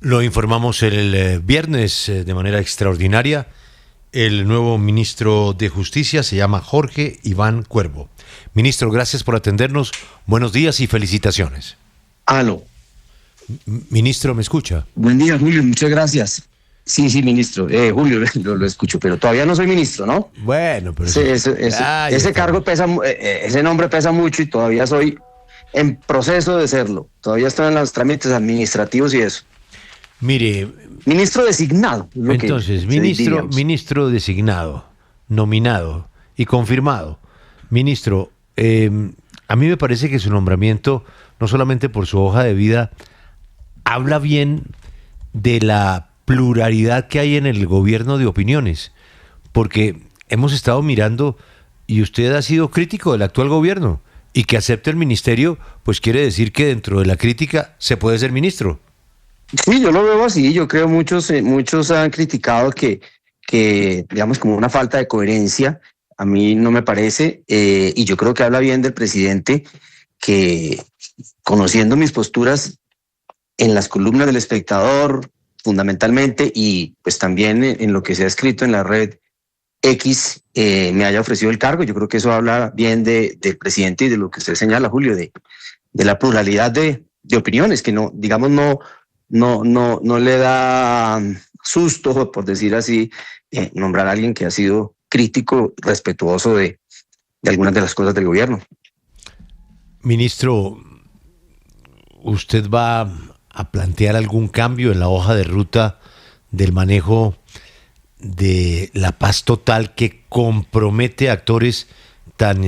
Lo informamos el viernes de manera extraordinaria. El nuevo ministro de Justicia se llama Jorge Iván Cuervo. Ministro, gracias por atendernos. Buenos días y felicitaciones. Aló. Ministro, ¿me escucha? Buen día, Julio. Muchas gracias. Sí, ministro. Julio, lo escucho, pero todavía no soy ministro, ¿no? Bueno, pero... Ese cargo pesa, ese nombre pesa mucho y todavía soy en proceso de serlo. Todavía estoy en los trámites administrativos y eso. Mire... Ministro designado. Entonces, ministro designado, nominado y confirmado. Ministro, a mí me parece que su nombramiento, no solamente por su hoja de vida, habla bien de la pluralidad que hay en el gobierno de opiniones, porque hemos estado mirando y usted ha sido crítico del actual gobierno, y que acepte el ministerio, pues quiere decir que dentro de la crítica se puede ser ministro. Sí, yo lo veo así. Yo creo muchos han criticado que digamos como una falta de coherencia. A mí no me parece, y yo creo que habla bien del presidente, que conociendo mis posturas en las columnas del Espectador, fundamentalmente, y pues también en lo que se ha escrito en la red X, me haya ofrecido el cargo. Yo creo que eso habla bien del presidente y de lo que usted señala, Julio, de la pluralidad de opiniones, que no, digamos, no le da susto, por decir así, nombrar a alguien que ha sido crítico, respetuoso de algunas de las cosas del gobierno. Ministro, ¿usted va a plantear algún cambio en la hoja de ruta del manejo de la paz total que compromete a actores tan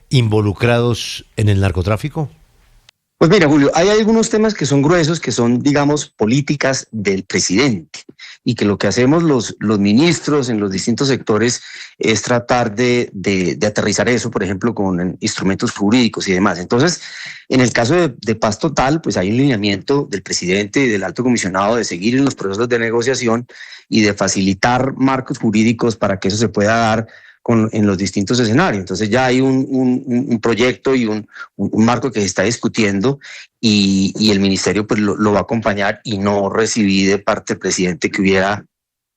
involucrados en el narcotráfico? Pues mira, Julio, hay algunos temas que son gruesos, que son, digamos, políticas del presidente, y que lo que hacemos los ministros en los distintos sectores es tratar de aterrizar eso, por ejemplo, con instrumentos jurídicos y demás. Entonces, en el caso de paz total, pues hay un lineamiento del presidente y del alto comisionado de seguir en los procesos de negociación y de facilitar marcos jurídicos para que eso se pueda dar en los distintos escenarios. Entonces ya hay un proyecto y un marco que se está discutiendo, y el ministerio pues lo va a acompañar, y no recibí de parte del presidente que hubiera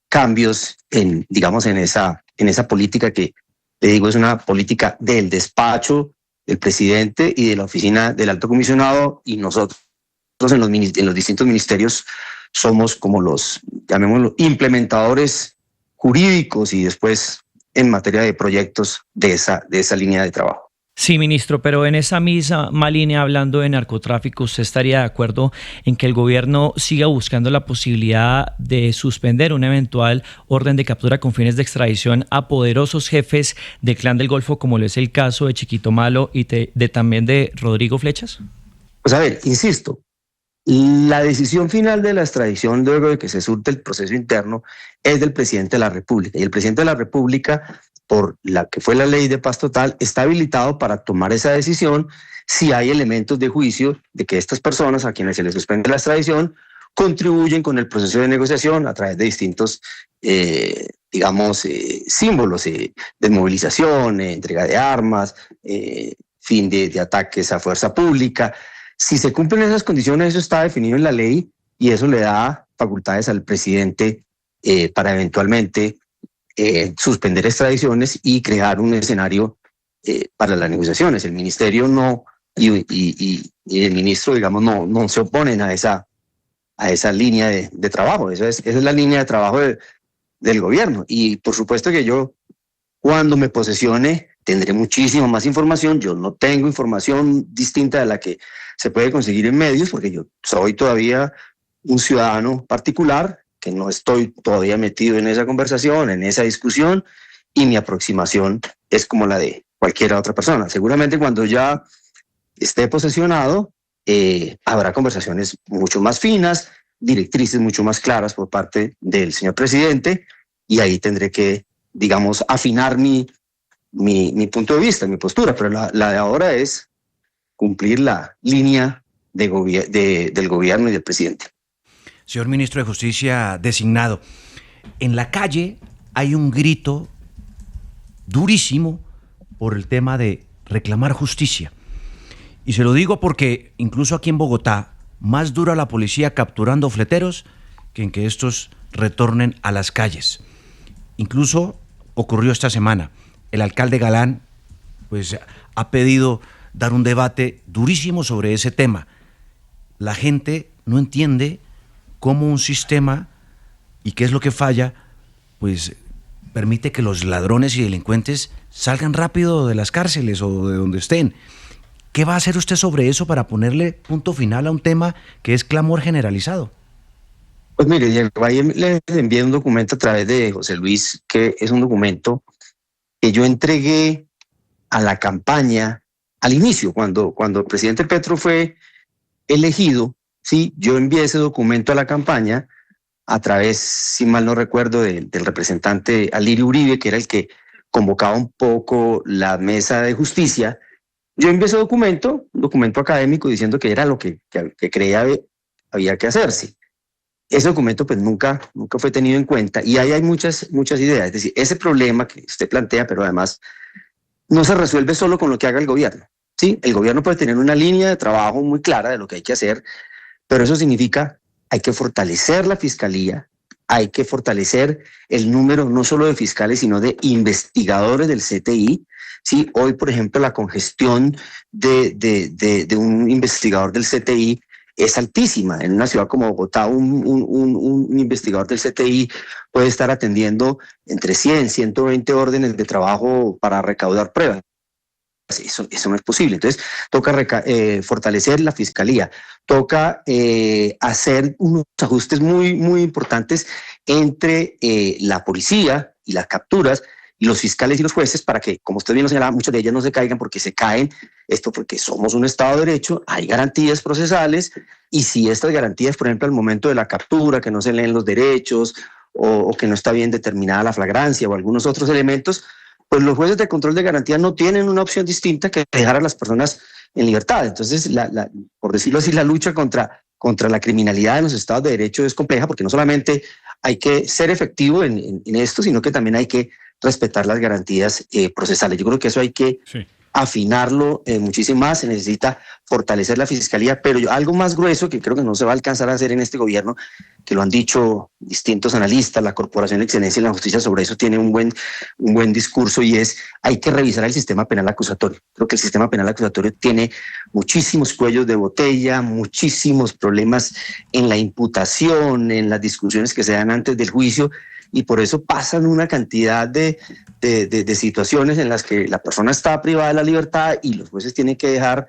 cambios en esa política que, le digo, es una política del despacho del presidente y de la oficina del alto comisionado, y nosotros en los distintos ministerios somos como los, llamémoslo, implementadores jurídicos, y después en materia de proyectos de esa línea de trabajo. Sí, ministro, pero en esa misma línea, hablando de narcotráfico, ¿usted estaría de acuerdo en que el gobierno siga buscando la posibilidad de suspender una eventual orden de captura con fines de extradición a poderosos jefes del Clan del Golfo, como lo es el caso de Chiquito Malo y también de Rodrigo Flechas? Pues a ver, insisto, la decisión final de la extradición, luego de que se surte el proceso interno, es del presidente de la República. Y el presidente de la República, por la que fue la ley de paz total, está habilitado para tomar esa decisión si hay elementos de juicio de que estas personas a quienes se les suspende la extradición contribuyen con el proceso de negociación a través de distintos, símbolos, de movilización, entrega de armas, fin de ataques a fuerza pública. Si se cumplen esas condiciones, eso está definido en la ley, y eso le da facultades al presidente para eventualmente suspender extradiciones y crear un escenario para las negociaciones. El ministerio y el ministro, digamos, no se oponen a esa línea de trabajo. Esa es la línea de trabajo del gobierno. Y por supuesto que yo, cuando me posesione, tendré muchísima más información. Yo no tengo información distinta de la que se puede conseguir en medios, porque yo soy todavía un ciudadano particular, que no estoy todavía metido en esa conversación, en esa discusión, y mi aproximación es como la de cualquier otra persona. Seguramente cuando ya esté posesionado, habrá conversaciones mucho más finas, directrices mucho más claras por parte del señor presidente, y ahí tendré que, digamos, afinar mi punto de vista, mi postura, pero la de ahora es cumplir la línea del gobierno y del presidente. Señor ministro de Justicia designado, en la calle hay un grito durísimo por el tema de reclamar justicia. Y se lo digo porque incluso aquí en Bogotá más dura la policía capturando fleteros que en que estos retornen a las calles. Incluso ocurrió esta semana. El alcalde Galán pues ha pedido dar un debate durísimo sobre ese tema. La gente no entiende cómo un sistema, y qué es lo que falla, pues permite que los ladrones y delincuentes salgan rápido de las cárceles o de donde estén. ¿Qué va a hacer usted sobre eso para ponerle punto final a un tema que es clamor generalizado? Pues mire, Diego, ahí le envié un documento a través de José Luis, que es un documento que yo entregué a la campaña al inicio, cuando el presidente Petro fue elegido. Sí, yo envié ese documento a la campaña a través, si mal no recuerdo, del representante Alirio Uribe, que era el que convocaba un poco la mesa de justicia. Yo envié ese documento, un documento académico, diciendo que era lo que creía había que hacerse. Ese documento pues nunca fue tenido en cuenta, y ahí hay muchas ideas. Es decir, ese problema que usted plantea, pero además no se resuelve solo con lo que haga el gobierno. ¿Sí? El gobierno puede tener una línea de trabajo muy clara de lo que hay que hacer, pero eso significa hay que fortalecer la fiscalía, hay que fortalecer el número no solo de fiscales, sino de investigadores del CTI. ¿Sí? Hoy, por ejemplo, la congestión de un investigador del CTI es altísima. En una ciudad como Bogotá, un investigador del CTI puede estar atendiendo entre 100 y 120 órdenes de trabajo para recaudar pruebas. Eso no es posible. Entonces, toca fortalecer la fiscalía, toca hacer unos ajustes muy, muy importantes entre la policía y las capturas, y los fiscales y los jueces, para que, como usted bien lo señalaba, muchas de ellas no se caigan, porque se caen porque somos un Estado de Derecho, hay garantías procesales, y si estas garantías, por ejemplo, al momento de la captura, que no se leen los derechos, o que no está bien determinada la flagrancia o algunos otros elementos, pues los jueces de control de garantía no tienen una opción distinta que dejar a las personas en libertad. Entonces, por decirlo así, la lucha contra la criminalidad en los estados de derecho es compleja, porque no solamente hay que ser efectivo en esto, sino que también hay que respetar las garantías procesales. Yo creo que eso hay que afinarlo muchísimo más. Se necesita fortalecer la fiscalía, pero algo más grueso que creo que no se va a alcanzar a hacer en este gobierno, que lo han dicho distintos analistas, la Corporación de Excelencia en la Justicia sobre eso tiene un buen discurso, y es: hay que revisar el sistema penal acusatorio. Creo que el sistema penal acusatorio tiene muchísimos cuellos de botella, muchísimos problemas en la imputación, en las discusiones que se dan antes del juicio, y por eso pasan una cantidad de situaciones en las que la persona está privada de la libertad y los jueces tienen que dejar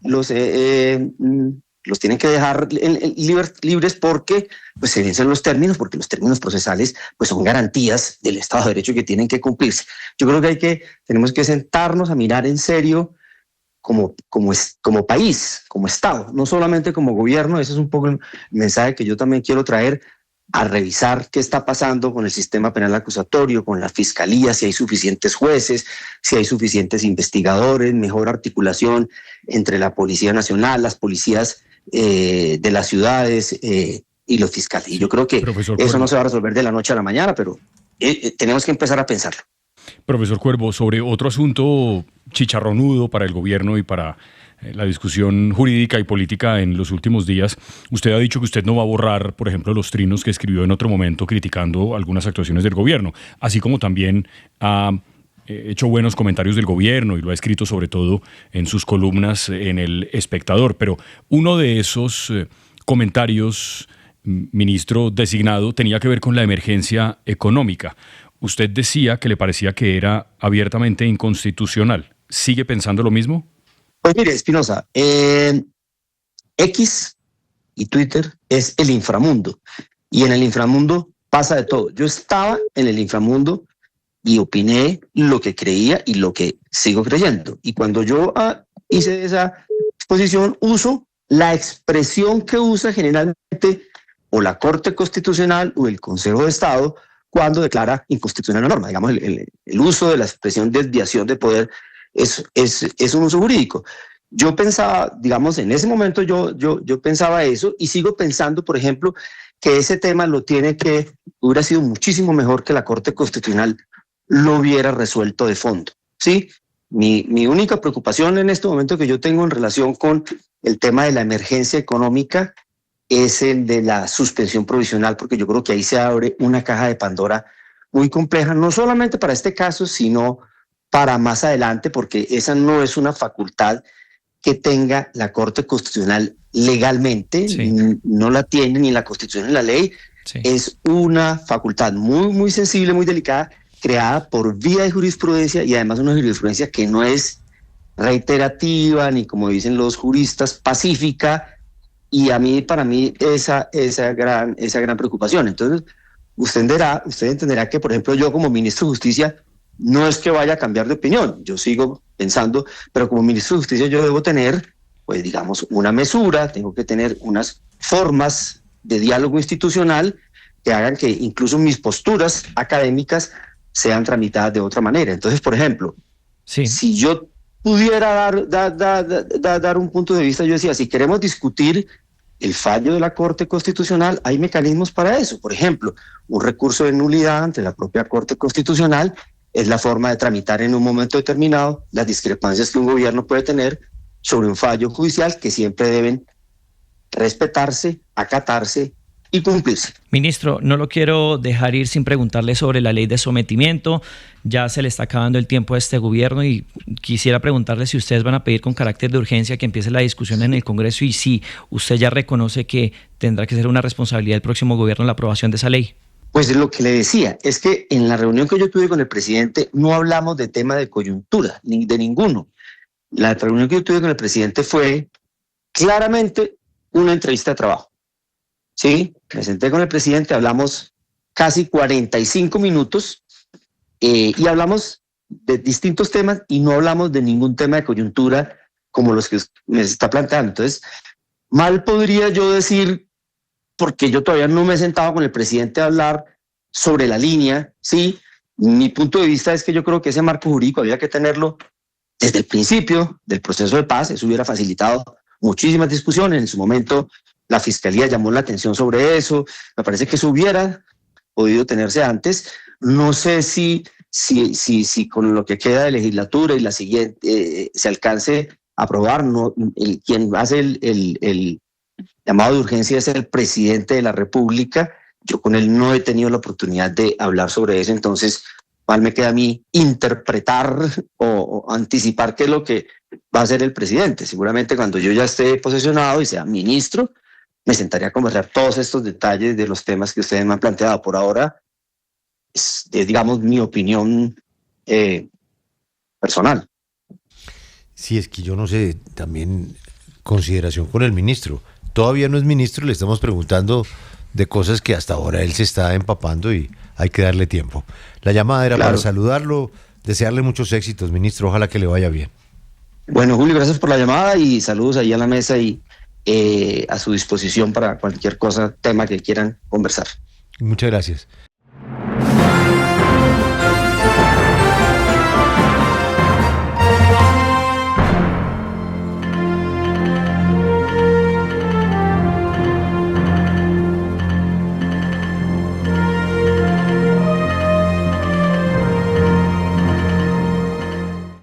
los tienen que dejar libres, porque pues se vencen los términos, porque los términos procesales pues son garantías del Estado de Derecho que tienen que cumplirse. Yo creo que tenemos que sentarnos a mirar en serio como país, como Estado, no solamente como gobierno. Ese es un poco el mensaje que yo también quiero traer, a revisar qué está pasando con el sistema penal acusatorio, con la fiscalía, si hay suficientes jueces, si hay suficientes investigadores, mejor articulación entre la Policía Nacional, las policías de las ciudades y los fiscales. Y yo creo que eso no se va a resolver de la noche a la mañana, pero tenemos que empezar a pensarlo. Profesor Cuervo, sobre otro asunto chicharronudo para el gobierno y para la discusión jurídica y política en los últimos días, usted ha dicho que usted no va a borrar, por ejemplo, los trinos que escribió en otro momento criticando algunas actuaciones del gobierno, así como también ha hecho buenos comentarios del gobierno y lo ha escrito sobre todo en sus columnas en El Espectador. Pero uno de esos comentarios, ministro designado, tenía que ver con la emergencia económica. Usted decía que le parecía que era abiertamente inconstitucional. ¿Sigue pensando lo mismo? Pues mire, Espinosa, X y Twitter es el inframundo, y en el inframundo pasa de todo. Yo estaba en el inframundo y opiné lo que creía y lo que sigo creyendo. Y cuando yo hice esa exposición, uso la expresión que usa generalmente o la Corte Constitucional o el Consejo de Estado cuando declara inconstitucional una norma. Digamos, el uso de la expresión desviación de poder es un uso jurídico. Yo pensaba, digamos, en ese momento yo pensaba eso, y sigo pensando, por ejemplo, que ese tema hubiera sido muchísimo mejor que la Corte Constitucional lo hubiera resuelto de fondo, ¿sí? Mi única preocupación en este momento que yo tengo en relación con el tema de la emergencia económica es el de la suspensión provisional, porque yo creo que ahí se abre una caja de Pandora muy compleja, no solamente para este caso, sino para más adelante, porque esa no es una facultad que tenga la Corte Constitucional legalmente, Sí. no la tiene ni la Constitución ni la ley, Sí. es una facultad muy, muy sensible, muy delicada, creada por vía de jurisprudencia y además una jurisprudencia que no es reiterativa ni, como dicen los juristas, pacífica, y para mí esa gran preocupación. Entonces, usted entenderá que, por ejemplo, yo como ministro de Justicia no es que vaya a cambiar de opinión, yo sigo pensando, pero como ministro de Justicia yo debo tener, pues digamos, una mesura, tengo que tener unas formas de diálogo institucional que hagan que incluso mis posturas académicas sean tramitadas de otra manera. Entonces, por ejemplo, Sí. si yo pudiera dar un punto de vista, yo decía, si queremos discutir el fallo de la Corte Constitucional, hay mecanismos para eso. Por ejemplo, un recurso de nulidad ante la propia Corte Constitucional es la forma de tramitar en un momento determinado las discrepancias que un gobierno puede tener sobre un fallo judicial que siempre deben respetarse, acatarse y cumplirse. Ministro, no lo quiero dejar ir sin preguntarle sobre la ley de sometimiento. Ya se le está acabando el tiempo a este gobierno y quisiera preguntarle si ustedes van a pedir con carácter de urgencia que empiece la discusión en el Congreso y si usted ya reconoce que tendrá que ser una responsabilidad del próximo gobierno la aprobación de esa ley. Pues lo que le decía es que en la reunión que yo tuve con el presidente no hablamos de tema de coyuntura, ni de ninguno. La reunión que yo tuve con el presidente fue claramente una entrevista de trabajo. Sí, me senté con el presidente, hablamos casi 45 minutos y hablamos de distintos temas y no hablamos de ningún tema de coyuntura como los que me está planteando. Entonces, mal podría yo decir, porque yo todavía no me he sentado con el presidente a hablar sobre la línea, ¿sí? Mi punto de vista es que yo creo que ese marco jurídico había que tenerlo desde el principio del proceso de paz. Eso hubiera facilitado muchísimas discusiones. En su momento la Fiscalía llamó la atención sobre eso. Me parece que eso hubiera podido tenerse antes. No sé si con lo que queda de legislatura y la siguiente se alcance a aprobar. No, quien hace el llamado de urgencia es el presidente de la República. Yo con él no he tenido la oportunidad de hablar sobre eso, entonces mal me queda a mí interpretar o anticipar qué es lo que va a hacer el presidente. Seguramente cuando yo ya esté posesionado y sea ministro, me sentaré a conversar todos estos detalles de los temas que ustedes me han planteado. Por ahora, es digamos, mi opinión personal. Sí, es que yo no sé, también consideración con el ministro. Todavía no es ministro, le estamos preguntando de cosas que hasta ahora él se está empapando y hay que darle tiempo. La llamada era para saludarlo, desearle muchos éxitos, ministro, ojalá que le vaya bien. Bueno, Julio, gracias por la llamada y saludos ahí a la mesa y a su disposición para cualquier cosa, tema que quieran conversar. Muchas gracias.